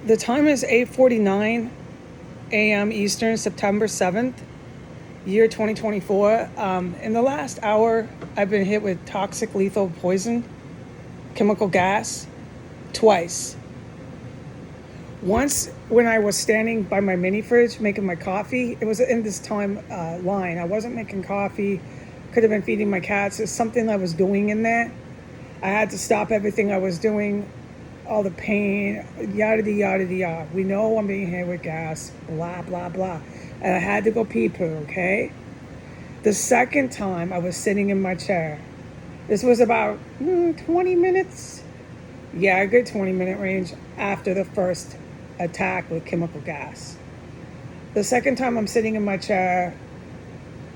The time is 8:49 a.m. Eastern, September 7th, year 2024. In the last hour, I've been hit with toxic lethal poison, chemical gas, twice. Once when I was standing by my mini fridge making my coffee, it was in this time line. I wasn't making coffee, could have been feeding my cats. It's something I was doing in there. I had to stop everything I was doing, all the pain, yada yada yada. We know I'm being hit with gas, blah blah blah. And I had to go pee poo, okay? The second time I was sitting in my chair. This was about 20 minutes. Yeah, a good 20-minute range after the first attack with chemical gas. The second time I'm sitting in my chair,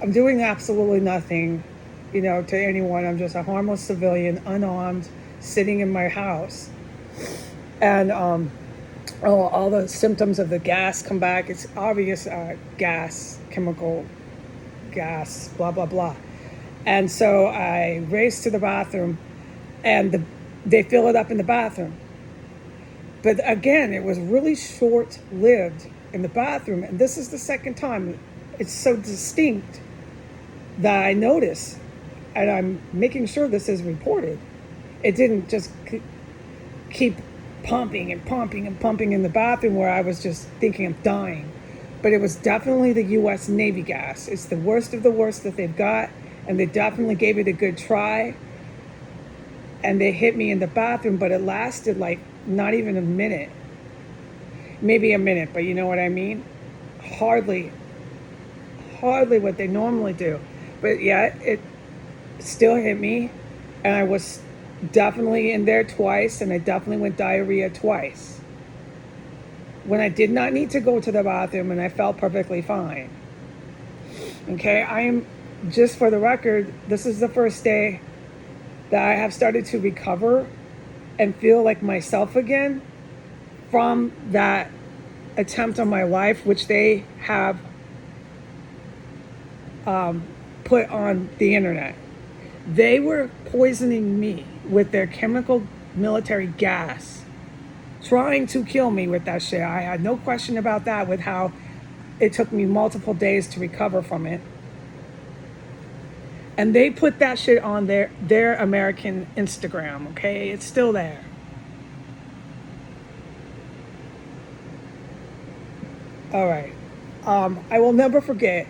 I'm doing absolutely nothing, to anyone. I'm just a harmless civilian, unarmed, sitting in my house. And all the symptoms of the gas come back. It's obvious gas, chemical gas, blah, blah, blah. And so I race to the bathroom, and they fill it up in the bathroom. But again, it was really short-lived in the bathroom. And this is the second time. It's so distinct that I notice, and I'm making sure this is reported. It didn't just keep pumping and pumping and pumping in the bathroom where I was just thinking of dying. But it was definitely the U.S. Navy gas. It's the worst of the worst that they've got, and they definitely gave it a good try. And they hit me in the bathroom, but it lasted like not even a minute. Maybe a minute, but you know what I mean? Hardly what they normally do. But yeah, it still hit me, and I was definitely in there twice, and I definitely went diarrhea twice. When I did not need to go to the bathroom, and I felt perfectly fine. Okay, I am, just for the record, this is the first day that I have started to recover and feel like myself again from that attempt on my life, which they have put on the internet. They were poisoning me with their chemical military gas, trying to kill me with that shit. I had no question about that, with how it took me multiple days to recover from it. And they put that shit on their American Instagram, okay? It's still there. All right. I will never forget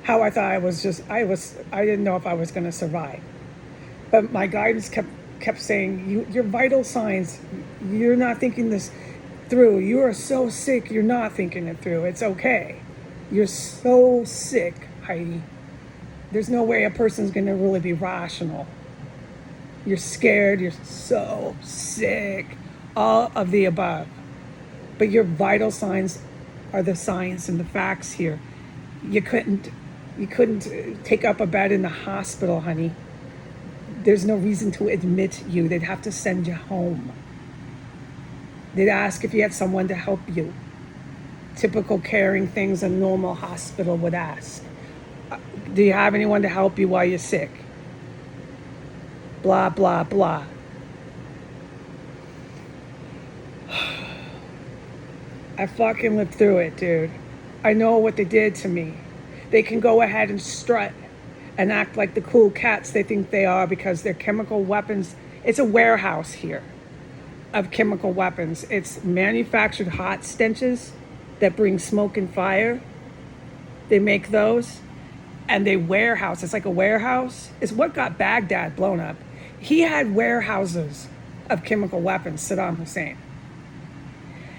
how I thought I didn't know if I was going to survive. But my guidance kept saying, your vital signs, you're not thinking this through. You are so sick, you're not thinking it through. It's okay. You're so sick, Heidi. There's no way a person's going to really be rational. You're scared, you're so sick, all of the above. But your vital signs are the science and the facts here. You couldn't take up a bed in the hospital, honey. There's no reason to admit you. They'd have to send you home. They'd ask if you had someone to help you. Typical caring things a normal hospital would ask. Do you have anyone to help you while you're sick? Blah, blah, blah. I fucking lived through it, dude. I know what they did to me. They can go ahead and strut and act like the cool cats they think they are because they're chemical weapons. It's a warehouse here of chemical weapons. It's manufactured hot stenches that bring smoke and fire. They make those, and they warehouse. It's like a warehouse. It's what got Baghdad blown up. He had warehouses of chemical weapons, Saddam Hussein.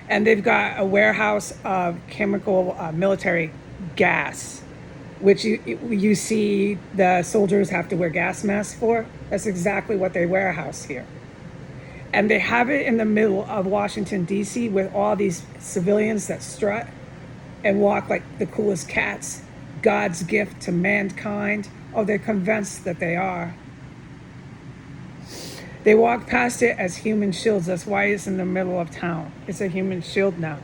And they've got a warehouse of chemical military gas, which you see the soldiers have to wear gas masks for. That's exactly what they warehouse here. And they have it in the middle of Washington, D.C., with all these civilians that strut and walk like the coolest cats, God's gift to mankind. Oh, they're convinced that they are. They walk past it as human shields. That's why it's in the middle of town. It's a human shield now.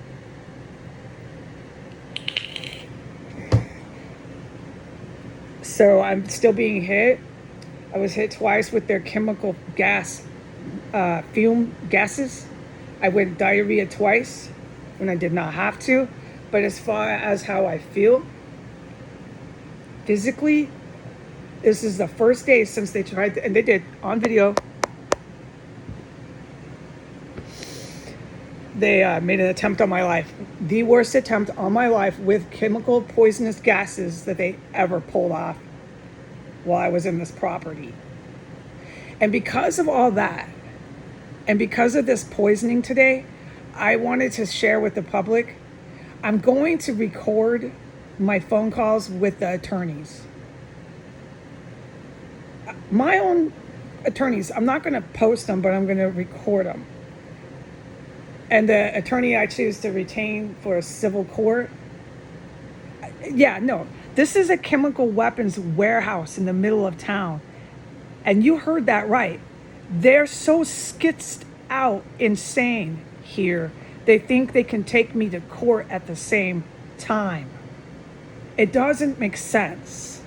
So I'm still being hit. I was hit twice with their chemical gas, fume gases. I went diarrhea twice when I did not have to. But as far as how I feel physically, this is the first day since they tried to, and they did on video. They made an attempt on my life. The worst attempt on my life with chemical poisonous gases that they ever pulled off while I was in this property. And because of all that, and because of this poisoning today, I wanted to share with the public, I'm going to record my phone calls with the attorneys. My own attorneys, I'm not going to post them, but I'm going to record them. And the attorney I choose to retain for a civil court, yeah, no, this is a chemical weapons warehouse in the middle of town. And you heard that right. They're so skitzed out, insane here. They think they can take me to court at the same time. It doesn't make sense.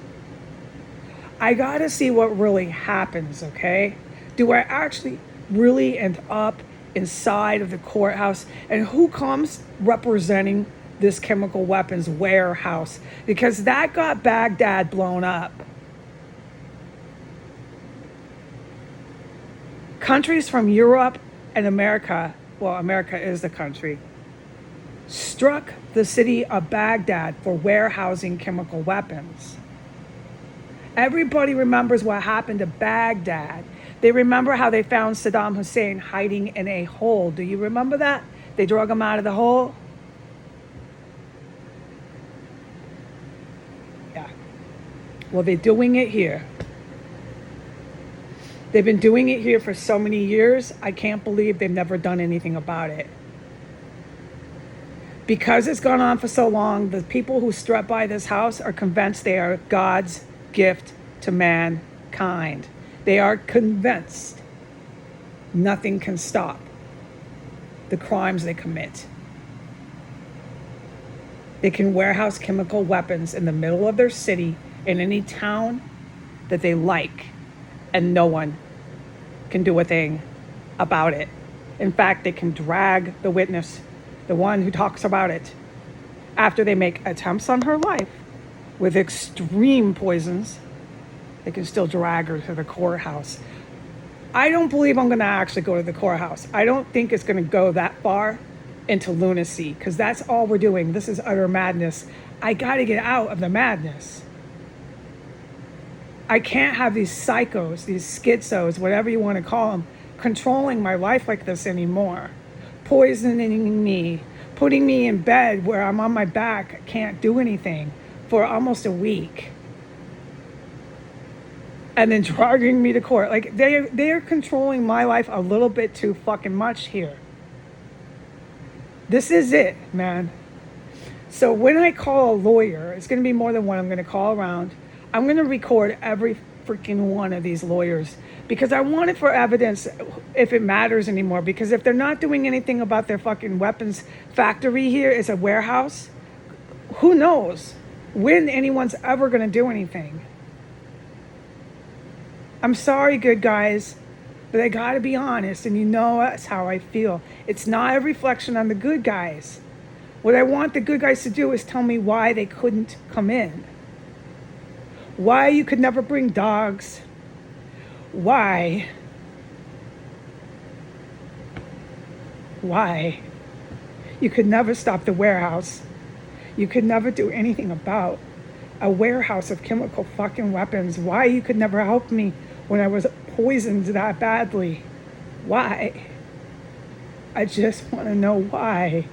I gotta see what really happens, okay? Do I actually really end up inside of the courthouse? And who comes representing this chemical weapons warehouse? Because that got Baghdad blown up. Countries from Europe and America, well, America is the country, struck the city of Baghdad for warehousing chemical weapons. Everybody remembers what happened to Baghdad. They remember how they found Saddam Hussein hiding in a hole. Do you remember that? They drug him out of the hole. Yeah. Well, they're doing it here. They've been doing it here for so many years. I can't believe they've never done anything about it. Because it's gone on for so long, the people who struck by this house are convinced they are God's gift to mankind. They are convinced nothing can stop the crimes they commit. They can warehouse chemical weapons in the middle of their city, in any town that they like, and no one can do a thing about it. In fact, they can drag the witness, the one who talks about it, after they make attempts on her life with extreme poisons. They can still drag her to the courthouse. I don't believe I'm going to actually go to the courthouse. I don't think it's going to go that far into lunacy, because that's all we're doing. This is utter madness. I got to get out of the madness. I can't have these psychos, these schizos, whatever you want to call them, controlling my life like this anymore. Poisoning me, putting me in bed where I'm on my back, I can't do anything for almost a week. And then dragging me to court. Like, they're controlling my life a little bit too fucking much here. This is it, man. So when I call a lawyer, it's going to be more than one I'm going to call around. I'm going to record every freaking one of these lawyers, because I want it for evidence if it matters anymore. Because if they're not doing anything about their fucking weapons factory here, it's a warehouse, who knows when anyone's ever going to do anything. I'm sorry, good guys, but I got to be honest, and you know that's how I feel. It's not a reflection on the good guys. What I want the good guys to do is tell me why they couldn't come in. Why you could never bring dogs. Why you could never stop the warehouse. You could never do anything about a warehouse of chemical fucking weapons. Why you could never help me when I was poisoned that badly. Why? I just want to know why.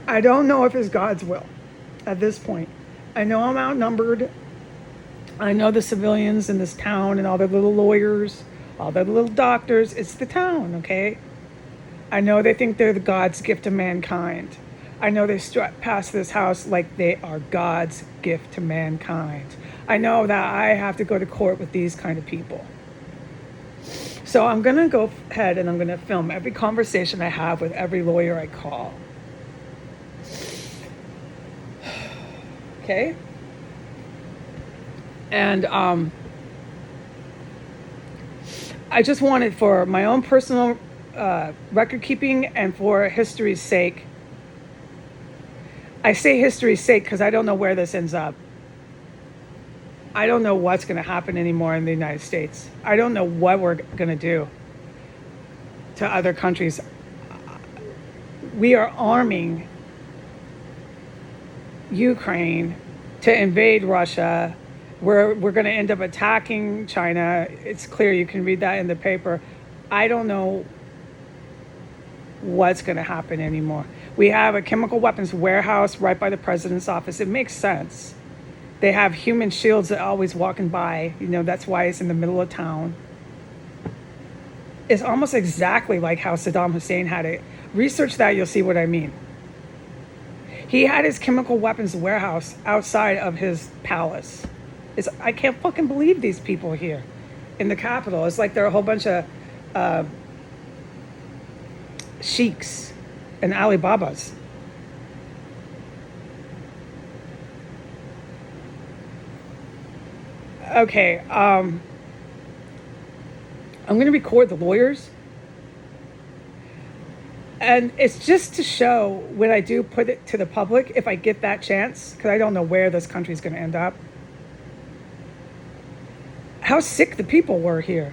I don't know if it's God's will at this point. I know I'm outnumbered. I know the civilians in this town and all the little lawyers, all the little doctors. It's the town, okay? I know they think they're the God's gift to mankind. I know they strut past this house like they are God's gift to mankind. I know that I have to go to court with these kind of people. So I'm going to go ahead and I'm going to film every conversation I have with every lawyer I call. Okay? And I just wanted, for my own personal record keeping and for history's sake. I say history's sake because I don't know where this ends up. I don't know what's going to happen anymore in the United States. I don't know what we're going to do to other countries. We are arming Ukraine to invade Russia. We're going to end up attacking China. It's clear. You can read that in the paper. I don't know what's going to happen anymore. We have a chemical weapons warehouse right by the president's office. It makes sense. They have human shields that are always walking by. You know, that's why it's in the middle of town. It's almost exactly like how Saddam Hussein had it. Research that, you'll see what I mean. He had his chemical weapons warehouse outside of his palace. I can't fucking believe these people here in the Capitol. It's like they're a whole bunch of sheiks and Alibabas. Okay, I'm going to record the lawyers. And it's just to show when I do put it to the public, if I get that chance, because I don't know where this country is going to end up, how sick the people were here.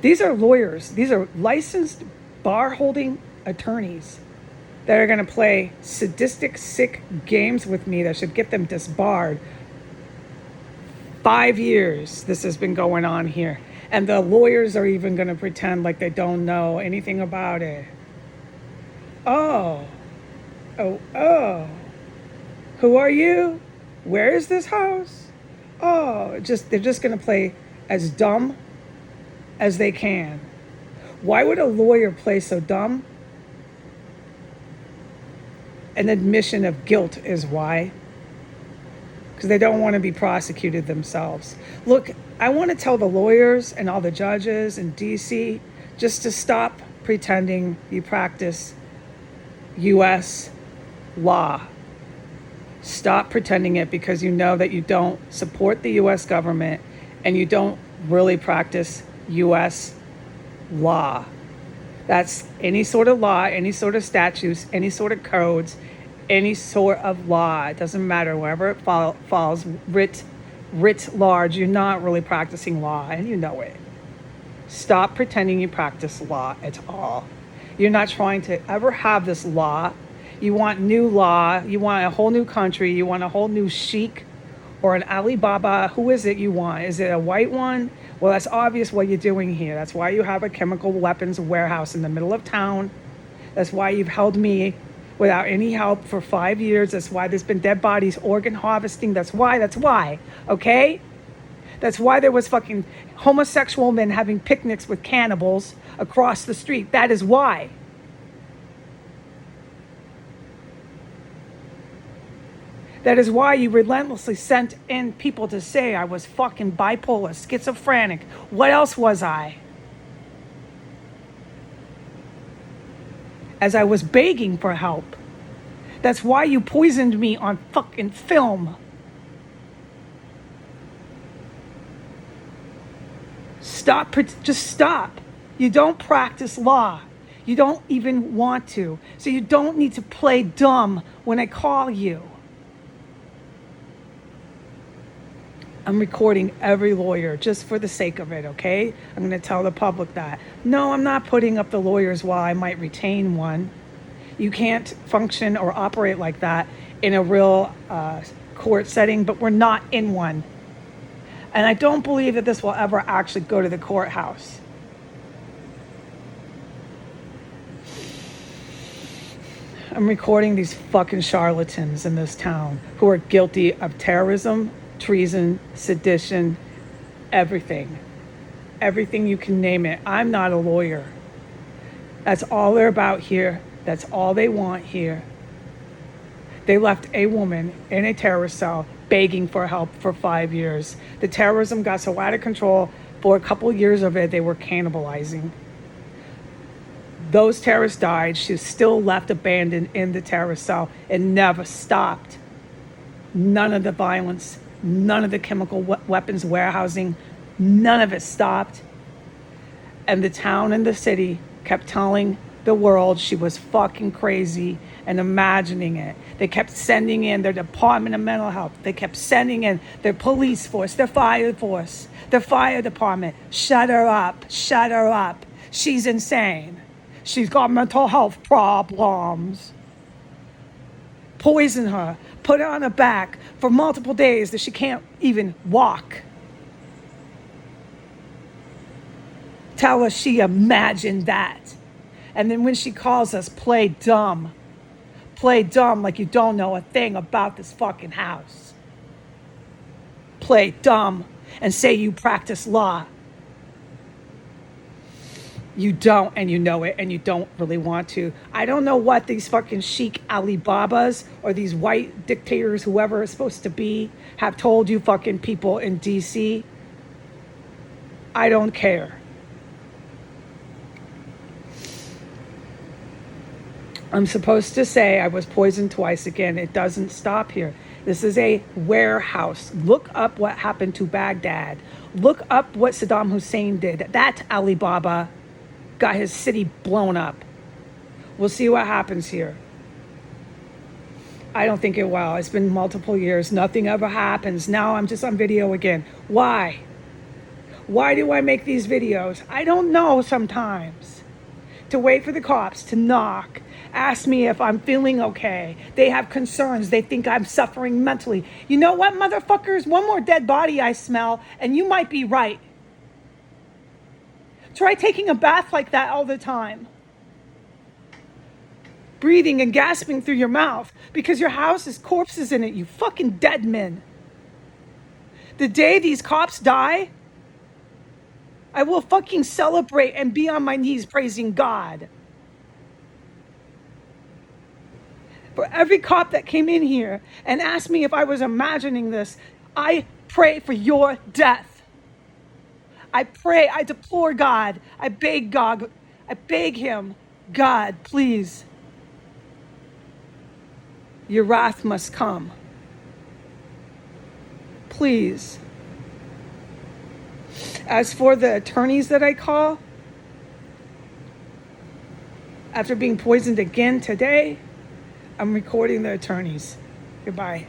These are lawyers. These are licensed bar-holding attorneys that are going to play sadistic, sick games with me that should get them disbarred. 5 years this has been going on here. And the lawyers are even going to pretend like they don't know anything about it. Oh. Who are you? Where is this house? Oh, they're just going to play as dumb as they can. Why would a lawyer play so dumb? An admission of guilt is why. Because they don't want to be prosecuted themselves. Look, I want to tell the lawyers and all the judges in DC just to stop pretending you practice U.S. law. Stop pretending it, because you know that you don't support the U.S. government and you don't really practice U.S. law. That's any sort of law, any sort of statutes, any sort of codes, any sort of law. It doesn't matter, wherever it falls, writ large, you're not really practicing law, and you know it. Stop pretending you practice law at all. You're not trying to ever have this law. You want new law. You want a whole new country. You want a whole new sheik or an Alibaba. Who is it you want? Is it a white one? Well, that's obvious what you're doing here. That's why you have a chemical weapons warehouse in the middle of town. That's why you've held me without any help for 5 years. That's why there's been dead bodies, organ harvesting. That's why, okay? That's why there was fucking homosexual men having picnics with cannibals across the street. That is why. That is why you relentlessly sent in people to say I was fucking bipolar, schizophrenic. What else was I? As I was begging for help. That's why you poisoned me on fucking film. Stop, just stop. You don't practice law. You don't even want to. So you don't need to play dumb when I call you. I'm recording every lawyer just for the sake of it, okay? I'm going to tell the public that. No, I'm not putting up the lawyers while I might retain one. You can't function or operate like that in a real court setting, but we're not in one. And I don't believe that this will ever actually go to the courthouse. I'm recording these fucking charlatans in this town who are guilty of terrorism, treason, sedition, everything. Everything you can name it. I'm not a lawyer. That's all they're about here. That's all they want here. They left a woman in a terrorist cell begging for help for 5 years. The terrorism got so out of control, for a couple of years of it, they were cannibalizing. Those terrorists died. She was still left abandoned in the terrorist cell. It never stopped. None of the violence, none of the chemical weapons warehousing, none of it stopped. And the town and the city kept telling the world she was fucking crazy and imagining it. They kept sending in their Department of Mental Health. They kept sending in their police force, their fire force, their fire department. Shut her up. Shut her up. She's insane. She's got mental health problems. Poison her. Put her on her back for multiple days that she can't even walk. Tell her she imagined that. And then when she calls us, play dumb. Play dumb like you don't know a thing about this fucking house. Play dumb and say you practice law. You don't, and you know it, and you don't really want to. I don't know what these fucking chic Alibabas or these white dictators, whoever it's supposed to be, have told you fucking people in DC. I don't care. I'm supposed to say I was poisoned twice again. It doesn't stop here. This is a warehouse. Look up what happened to Baghdad. Look up what Saddam Hussein did. That Alibaba got his city blown up. We'll see what happens here. I don't think it will. It's been multiple years. Nothing ever happens. Now I'm just on video again. Why? Why do I make these videos? I don't know sometimes. To wait for the cops to knock, ask me if I'm feeling okay. They have concerns. They think I'm suffering mentally. You know what, motherfuckers? One more dead body I smell, and you might be right. Try taking a bath like that all the time. Breathing and gasping through your mouth because your house has corpses in it, you fucking dead men. The day these cops die, I will fucking celebrate and be on my knees praising God. For every cop that came in here and asked me if I was imagining this, I pray for your death. I pray, I deplore God. I beg God, I beg him, God, please. Your wrath must come. Please. As for the attorneys that I call, after being poisoned again today, I'm recording the attorneys. Goodbye.